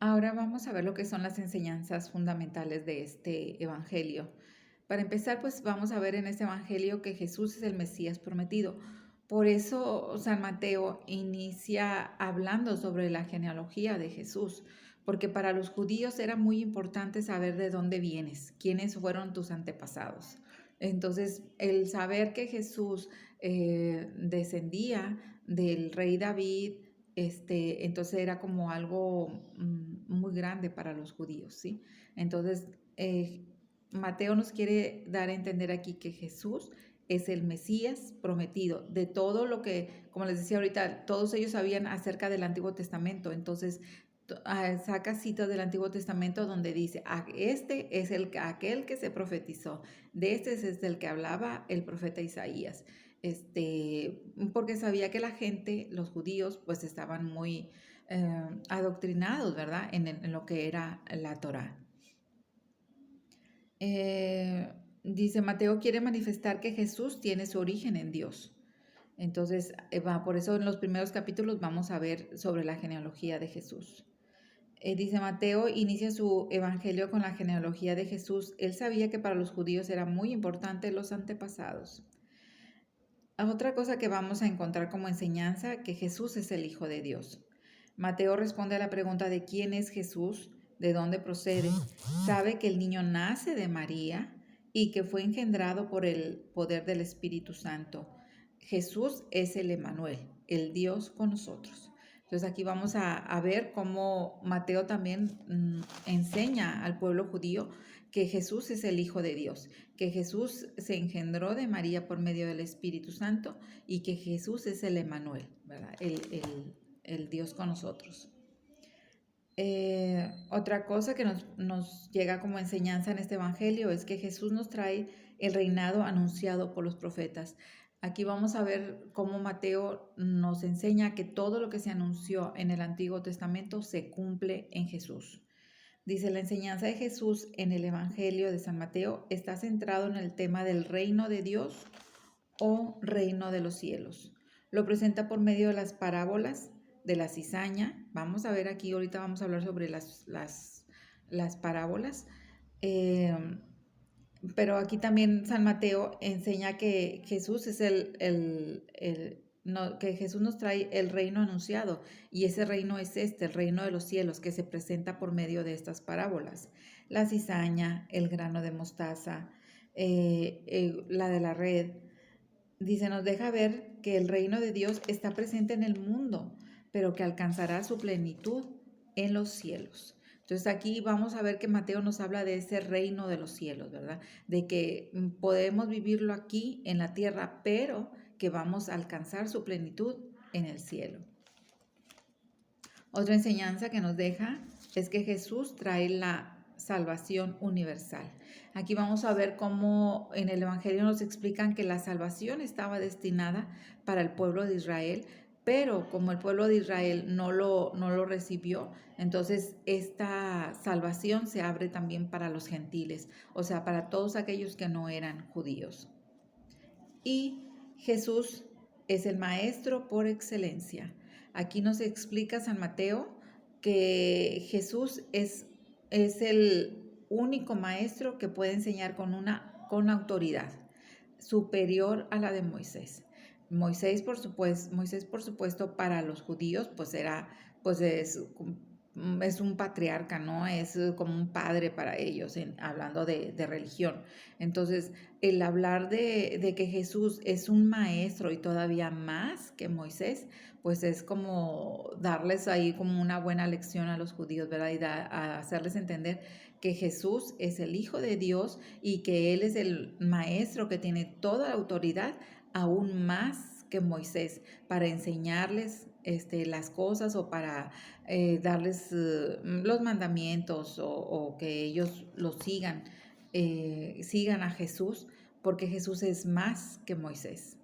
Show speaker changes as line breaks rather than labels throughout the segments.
Ahora vamos a ver lo que son las enseñanzas fundamentales de este evangelio. Para empezar, pues vamos a ver en este evangelio que Jesús es el Mesías prometido. Por eso San Mateo inicia hablando sobre la genealogía de Jesús, porque para los judíos era muy importante saber de dónde vienes, quiénes fueron tus antepasados. Entonces, el saber que Jesús descendía del rey David, entonces era como algo muy grande para los judíos, ¿sí? Entonces, Mateo nos quiere dar a entender aquí que Jesús es el Mesías prometido de todo lo que, como les decía ahorita, todos ellos sabían acerca del Antiguo Testamento. Entonces, saca citas del Antiguo Testamento donde dice, este es aquel que se profetizó, de este es el que hablaba el profeta Isaías. Porque sabía que la gente, los judíos, pues estaban muy adoctrinados, ¿verdad? En lo que era la Torá. Dice Mateo quiere manifestar que Jesús tiene su origen en Dios. Entonces, por eso en los primeros capítulos vamos a ver sobre la genealogía de Jesús. Dice Mateo, inicia su evangelio con la genealogía de Jesús. Él sabía que para los judíos era muy importante los antepasados. Otra cosa que vamos a encontrar como enseñanza, que Jesús es el Hijo de Dios. Mateo responde a la pregunta de quién es Jesús, de dónde procede. Sabe que el niño nace de María y que fue engendrado por el poder del Espíritu Santo. Jesús es el Emanuel, el Dios con nosotros. Entonces aquí vamos a ver cómo Mateo también enseña al pueblo judío que Jesús es el Hijo de Dios, que Jesús se engendró de María por medio del Espíritu Santo y que Jesús es el Emanuel, ¿verdad? El Dios con nosotros. Otra cosa que nos llega como enseñanza en este Evangelio es que Jesús nos trae el reinado anunciado por los profetas. Aquí vamos a ver cómo Mateo nos enseña que todo lo que se anunció en el Antiguo Testamento se cumple en Jesús. Dice, la enseñanza de Jesús en el Evangelio de San Mateo está centrado en el tema del reino de Dios o reino de los cielos. Lo presenta por medio de las parábolas de la cizaña. Vamos a ver aquí, ahorita vamos a hablar sobre las parábolas. Pero aquí también San Mateo enseña que Jesús es que Jesús nos trae el reino anunciado, y ese reino es el reino de los cielos, que se presenta por medio de estas parábolas. La cizaña, el grano de mostaza, la de la red. Dice, nos deja ver que el reino de Dios está presente en el mundo, pero que alcanzará su plenitud en los cielos. Entonces aquí vamos a ver que Mateo nos habla de ese reino de los cielos, ¿verdad? De que podemos vivirlo aquí en la tierra, pero que vamos a alcanzar su plenitud en el cielo. Otra enseñanza que nos deja es que Jesús trae la salvación universal. Aquí vamos a ver cómo en el Evangelio nos explican que la salvación estaba destinada para el pueblo de Israel, pero como el pueblo de Israel no lo recibió, entonces esta salvación se abre también para los gentiles, o sea, para todos aquellos que no eran judíos. Y Jesús es el maestro por excelencia. Aquí nos explica San Mateo que Jesús es el único maestro que puede enseñar con autoridad superior a la de Moisés. Moisés, por supuesto, para los judíos, pues es un patriarca, ¿no? Es como un padre para ellos, hablando de religión. Entonces, el hablar de que Jesús es un maestro y todavía más que Moisés, pues es como darles ahí como una buena lección a los judíos, ¿verdad? Y a hacerles entender que Jesús es el Hijo de Dios y que Él es el maestro que tiene toda la autoridad, aún más que Moisés, para enseñarles las cosas o para darles los mandamientos o que ellos los sigan a Jesús, porque Jesús es más que Moisés.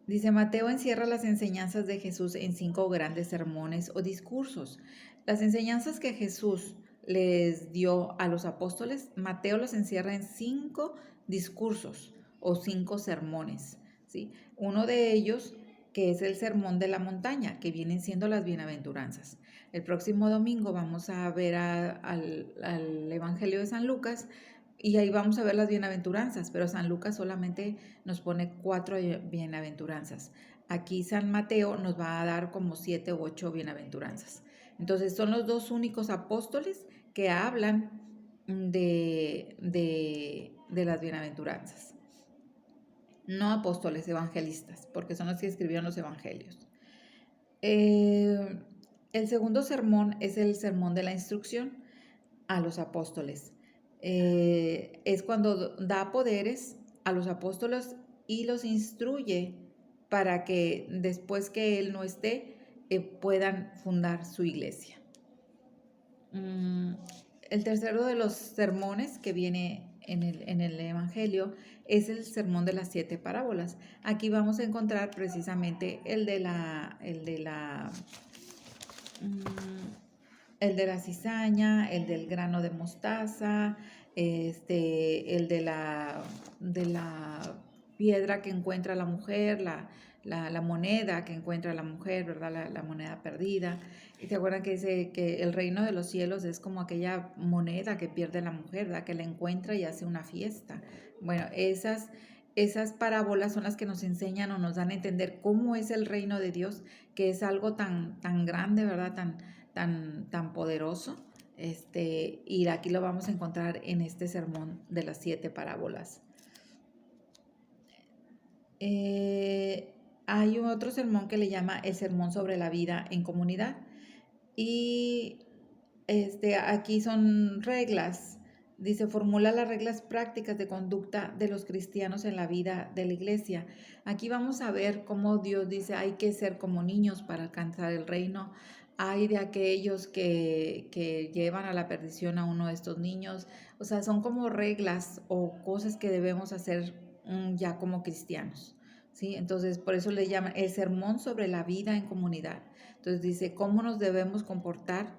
Dice, Mateo encierra las enseñanzas de Jesús en 5 grandes sermones o discursos. Las enseñanzas que Jesús les dio a los apóstoles, Mateo los encierra en 5 discursos o 5 sermones, ¿sí? Uno de ellos, que es el sermón de la montaña, que vienen siendo las bienaventuranzas. El próximo domingo vamos a ver al Evangelio de San Lucas y ahí vamos a ver las bienaventuranzas, pero San Lucas solamente nos pone 4 bienaventuranzas. Aquí San Mateo nos va a dar como 7 u 8 bienaventuranzas. Entonces son los dos únicos apóstoles que hablan de las bienaventuranzas. No apóstoles, evangelistas, porque son los que escribieron los evangelios. El segundo sermón es el sermón de la instrucción a los apóstoles. Es cuando da poderes a los apóstoles y los instruye para que después que él no esté, puedan fundar su iglesia. El tercero de los sermones que viene en el Evangelio es el sermón de las 7 parábolas. Aquí vamos a encontrar precisamente el de la cizaña, el del grano de mostaza, el de la piedra que encuentra la mujer, la moneda que encuentra la mujer, ¿verdad? La moneda perdida. Y se acuerdan que dice que el reino de los cielos es como aquella moneda que pierde la mujer, ¿verdad? Que la encuentra y hace una fiesta. Bueno, esas parábolas son las que nos enseñan o nos dan a entender cómo es el reino de Dios, que es algo tan grande, ¿verdad? Tan poderoso. Y aquí lo vamos a encontrar en este sermón de las 7 parábolas. Hay otro sermón que le llama el sermón sobre la vida en comunidad. Y aquí son reglas. Dice, formula las reglas prácticas de conducta de los cristianos en la vida de la iglesia. Aquí vamos a ver cómo Dios dice, hay que ser como niños para alcanzar el reino. Hay de aquellos que llevan a la perdición a uno de estos niños. O sea, son como reglas o cosas que debemos hacer ya como cristianos, ¿sí? Entonces, por eso le llaman el sermón sobre la vida en comunidad. Entonces dice, ¿cómo nos debemos comportar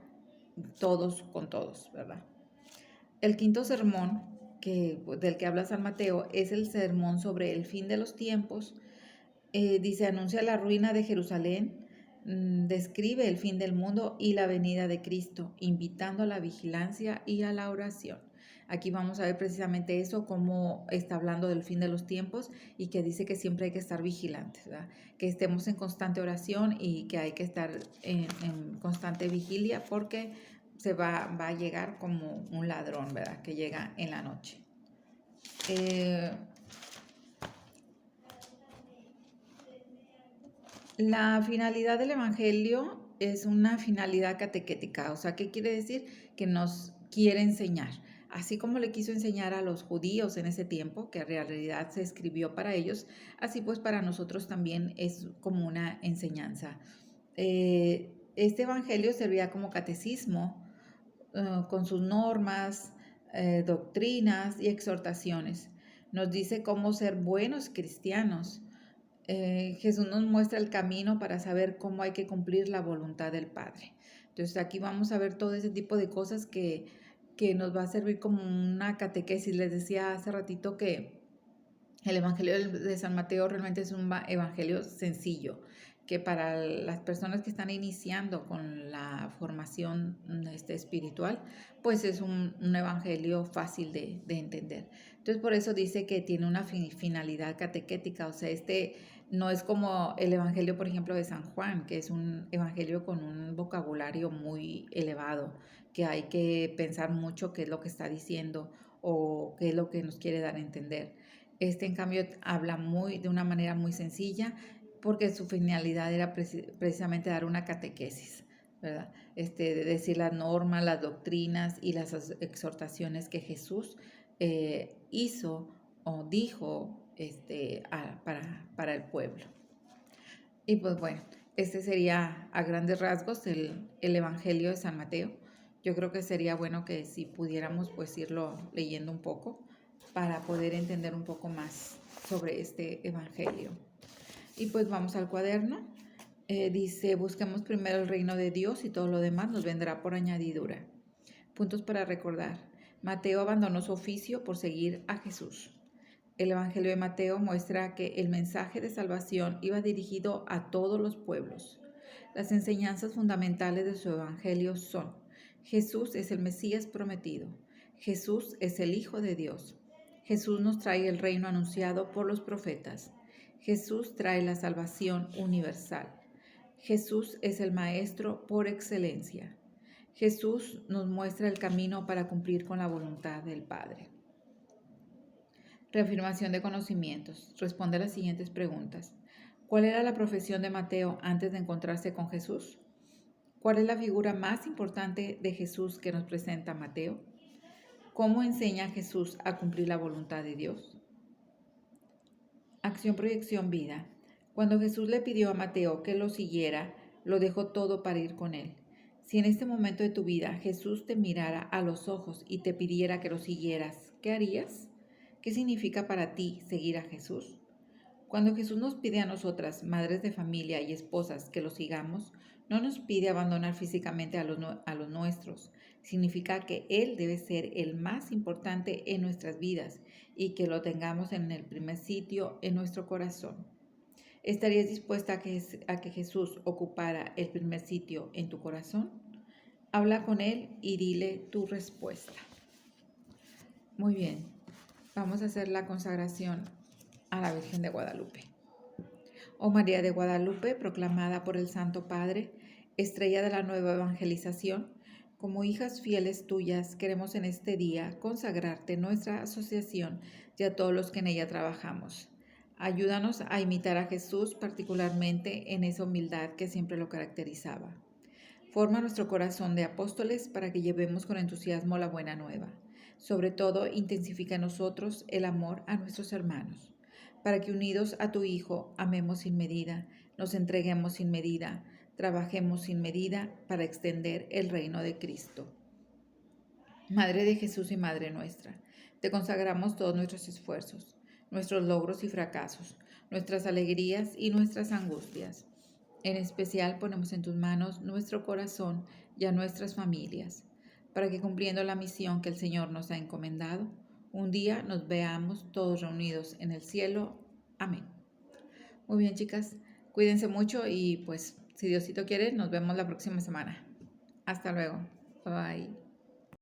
todos con todos, verdad? El quinto sermón del que habla San Mateo es el sermón sobre el fin de los tiempos. Dice, anuncia la ruina de Jerusalén, describe el fin del mundo y la venida de Cristo, invitando a la vigilancia y a la oración. Aquí vamos a ver precisamente eso, cómo está hablando del fin de los tiempos y que dice que siempre hay que estar vigilantes, ¿verdad? Que estemos en constante oración y que hay que estar en constante vigilia porque se va a llegar como un ladrón, ¿verdad? Que llega en la noche. La finalidad del Evangelio es una finalidad catequética, o sea, ¿qué quiere decir? Que nos quiere enseñar. Así como le quiso enseñar a los judíos en ese tiempo, que en realidad se escribió para ellos, así pues para nosotros también es como una enseñanza. Este Evangelio servía como catecismo con sus normas, doctrinas y exhortaciones. Nos dice cómo ser buenos cristianos. Jesús nos muestra el camino para saber cómo hay que cumplir la voluntad del Padre. Entonces aquí vamos a ver todo ese tipo de cosas que nos va a servir como una catequesis. Les decía hace ratito que el Evangelio de San Mateo realmente es un evangelio sencillo, que para las personas que están iniciando con la formación espiritual, pues es un evangelio fácil de entender. Entonces por eso dice que tiene una finalidad catequética, o sea, no es como el evangelio, por ejemplo, de San Juan, que es un evangelio con un vocabulario muy elevado, que hay que pensar mucho qué es lo que está diciendo o qué es lo que nos quiere dar a entender. En cambio, habla de una manera muy sencilla, porque su finalidad era precisamente dar una catequesis, ¿verdad? De decir las normas, las doctrinas y las exhortaciones que Jesús hizo o dijo para el pueblo. Y pues bueno, este sería a grandes rasgos el Evangelio de San Mateo. Yo creo que sería bueno que si pudiéramos pues irlo leyendo un poco para poder entender un poco más sobre este Evangelio. Y pues vamos al cuaderno. Dice, busquemos primero el reino de Dios y todo lo demás nos vendrá por añadidura. Puntos para recordar. Mateo abandonó su oficio por seguir a Jesús. El Evangelio de Mateo muestra que el mensaje de salvación iba dirigido a todos los pueblos. Las enseñanzas fundamentales de su evangelio son: Jesús es el Mesías prometido. Jesús es el Hijo de Dios. Jesús nos trae el reino anunciado por los profetas. Jesús trae la salvación universal. Jesús es el Maestro por excelencia. Jesús nos muestra el camino para cumplir con la voluntad del Padre. Reafirmación de conocimientos. Responde a las siguientes preguntas. ¿Cuál era la profesión de Mateo antes de encontrarse con Jesús? ¿Cuál es la figura más importante de Jesús que nos presenta Mateo? ¿Cómo enseña a Jesús a cumplir la voluntad de Dios? Acción, proyección, vida. Cuando Jesús le pidió a Mateo que lo siguiera, lo dejó todo para ir con él. Si en este momento de tu vida Jesús te mirara a los ojos y te pidiera que lo siguieras, ¿qué harías? ¿Qué significa para ti seguir a Jesús? Cuando Jesús nos pide a nosotras, madres de familia y esposas, que lo sigamos, no nos pide abandonar físicamente a los nuestros. Significa que Él debe ser el más importante en nuestras vidas y que lo tengamos en el primer sitio en nuestro corazón. ¿Estarías dispuesta a que Jesús ocupara el primer sitio en tu corazón? Habla con Él y dile tu respuesta. Muy bien, vamos a hacer la consagración a la Virgen de Guadalupe. Oh María de Guadalupe, proclamada por el Santo Padre, estrella de la nueva evangelización, como hijas fieles tuyas, queremos en este día consagrarte nuestra asociación y a todos los que en ella trabajamos. Ayúdanos a imitar a Jesús, particularmente en esa humildad que siempre lo caracterizaba. Forma nuestro corazón de apóstoles para que llevemos con entusiasmo la buena nueva. Sobre todo, intensifica en nosotros el amor a nuestros hermanos, para que unidos a tu Hijo amemos sin medida, nos entreguemos sin medida, trabajemos sin medida para extender el reino de Cristo. Madre de Jesús y Madre nuestra, te consagramos todos nuestros esfuerzos, nuestros logros y fracasos, nuestras alegrías y nuestras angustias. En especial ponemos en tus manos nuestro corazón y a nuestras familias, para que cumpliendo la misión que el Señor nos ha encomendado, un día nos veamos todos reunidos en el cielo. Amén. Muy bien, chicas, cuídense mucho y pues si Diosito quiere, nos vemos la próxima semana. Hasta luego. Bye.